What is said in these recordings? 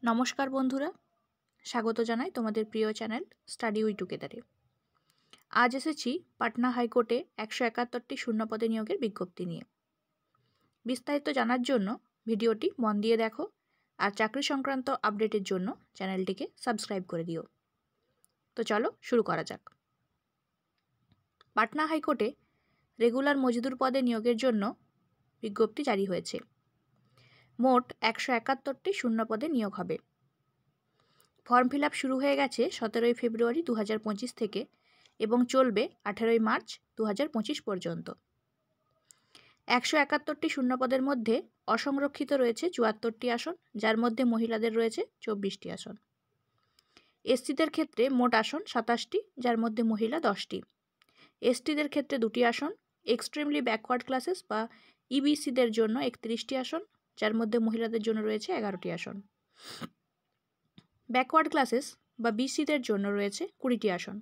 নমস্কার বন্ধুরা, স্বাগত জানাই তোমাদের প্রিয় চ্যানেল স্টাডি উই টুগেদারে। আজ এসেছি পাটনা হাইকোর্টে 171টি শূন্যপদে নিয়োগের বিজ্ঞপ্তি নিয়ে। বিস্তারিত জানার জন্য ভিডিওটি মন দিয়ে দেখো আর চাকরি সংক্রান্ত আপডেটের জন্য চ্যানেলটিকে সাবস্ক্রাইব করে দিও। তো চলো শুরু করা যাক। পাটনা হাইকোর্টে রেগুলার মজদুর পদে নিয়োগের জন্য বিজ্ঞপ্তি জারি হয়েছে। মোট 171টি শূন্যপদে নিয়োগ হবে। ফর্ম ফিল আপ শুরু হয়ে গেছে 17 ফেব্রুয়ারি 2025 থেকে এবং চলবে 18 মার্চ 2025 পর্যন্ত। 171টি শূন্যপদের মধ্যে অসংরক্ষিত রয়েছে 74টি আসন, যার মধ্যে মহিলাদের রয়েছে 24টি আসন। এসসিদের ক্ষেত্রে মোট আসন 27টি, যার মধ্যে মহিলা 10টি। এসটিদের ক্ষেত্রে 2টি আসন, এক্সট্রিমলি ব্যাকওয়ার্ড ক্লাসেস বা ইবিসিদের জন্য 31টি আসন, যার মধ্যে মহিলাদের জন্য রয়েছে 11টি আসন। ব্যাকওয়ার্ড ক্লাসেস বা বিসিদের জন্য রয়েছে 20টি আসন,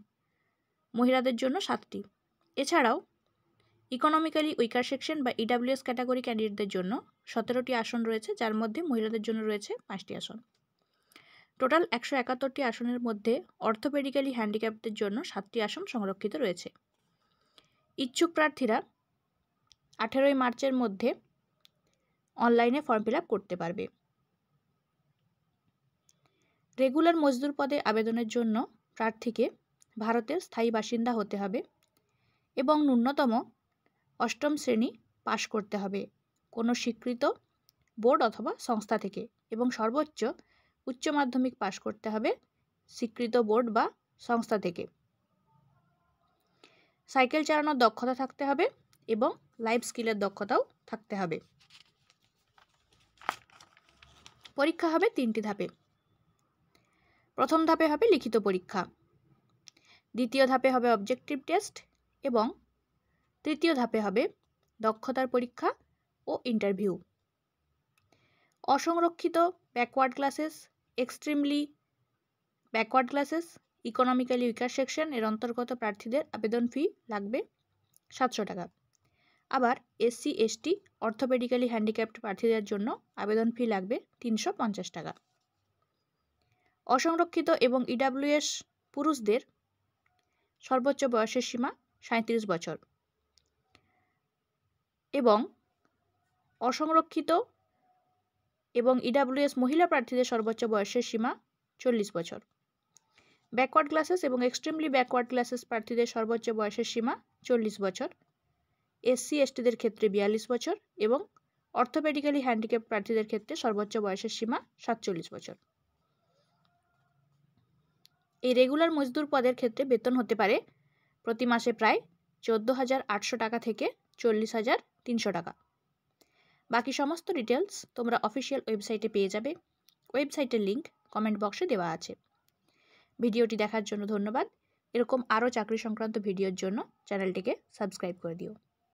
মহিলাদের জন্য 7টি। এছাড়াও ইকোনমিক্যালি উইকার সেকশন বা ইডাব্লিউএস ক্যাটাগরি ক্যান্ডিডেটদের জন্য 17টি আসন রয়েছে, যার মধ্যে মহিলাদের জন্য রয়েছে 5টি আসন। টোটাল 171টি আসনের মধ্যে অর্থোপেডিক্যালি হ্যান্ডিক্যাপদের জন্য 7টি আসন সংরক্ষিত রয়েছে। ইচ্ছুক প্রার্থীরা 18 মার্চের মধ্যে অনলাইনে ফর্ম ফিল আপ করতে পারবে। রেগুলার মজদুর পদে আবেদনের জন্য প্রার্থীকে ভারতের স্থায়ী বাসিন্দা হতে হবে এবং ন্যূনতম 8ম শ্রেণী পাশ করতে হবে কোনো স্বীকৃত বোর্ড অথবা সংস্থা থেকে এবং সর্বোচ্চ উচ্চ মাধ্যমিক পাশ করতে হবে স্বীকৃত বোর্ড বা সংস্থা থেকে। সাইকেল চালানোর দক্ষতা থাকতে হবে এবং লাইফ স্কিলের দক্ষতাও থাকতে হবে। পরীক্ষা হবে 3টি ধাপে। প্রথম ধাপে হবে লিখিত পরীক্ষা, দ্বিতীয় ধাপে হবে অবজেক্টিভ টেস্ট এবং তৃতীয় ধাপে হবে দক্ষতার পরীক্ষা ও ইন্টারভিউ। অসংরক্ষিত backward classes, extremely backward classes, economically weaker section এর অন্তর্গত প্রার্থীদের আবেদন ফি লাগবে 700 টাকা। আবার এসসি এসটি অর্থোপেডিক্যালি হ্যান্ডিক্যাপড প্রার্থীদের জন্য আবেদন ফি লাগবে 350 টাকা। অসংরক্ষিত এবং ইডাব্লিউএস পুরুষদের সর্বোচ্চ বয়সের সীমা 37 বছর এবং অসংরক্ষিত এবং ইডাব্লিউএস মহিলা প্রার্থীদের সর্বোচ্চ বয়সের সীমা 40 বছর। ব্যাকওয়ার্ড ক্লাসেস এবং এক্সট্রিমলি ব্যাকওয়ার্ড ক্লাসেস প্রার্থীদের সর্বোচ্চ বয়সের সীমা 40 বছর, এসসি এসটিদের ক্ষেত্রে 42 বছর এবং অর্থোপেডিক্যালি হ্যান্ডিক্যাপ প্রার্থীদের ক্ষেত্রে সর্বোচ্চ বয়সের সীমা 47 বছর। এই রেগুলার মজদুর পদের ক্ষেত্রে বেতন হতে পারে প্রতি মাসে প্রায় 14,800 টাকা থেকে 40,300 টাকা। বাকি সমস্ত ডিটেলস তোমরা অফিসিয়াল ওয়েবসাইটে পেয়ে যাবে। ওয়েবসাইটের লিঙ্ক কমেন্ট বক্সে দেওয়া আছে। ভিডিওটি দেখার জন্য ধন্যবাদ। এরকম আরও চাকরি সংক্রান্ত ভিডিওর জন্য চ্যানেলটিকে সাবস্ক্রাইব করে দিও।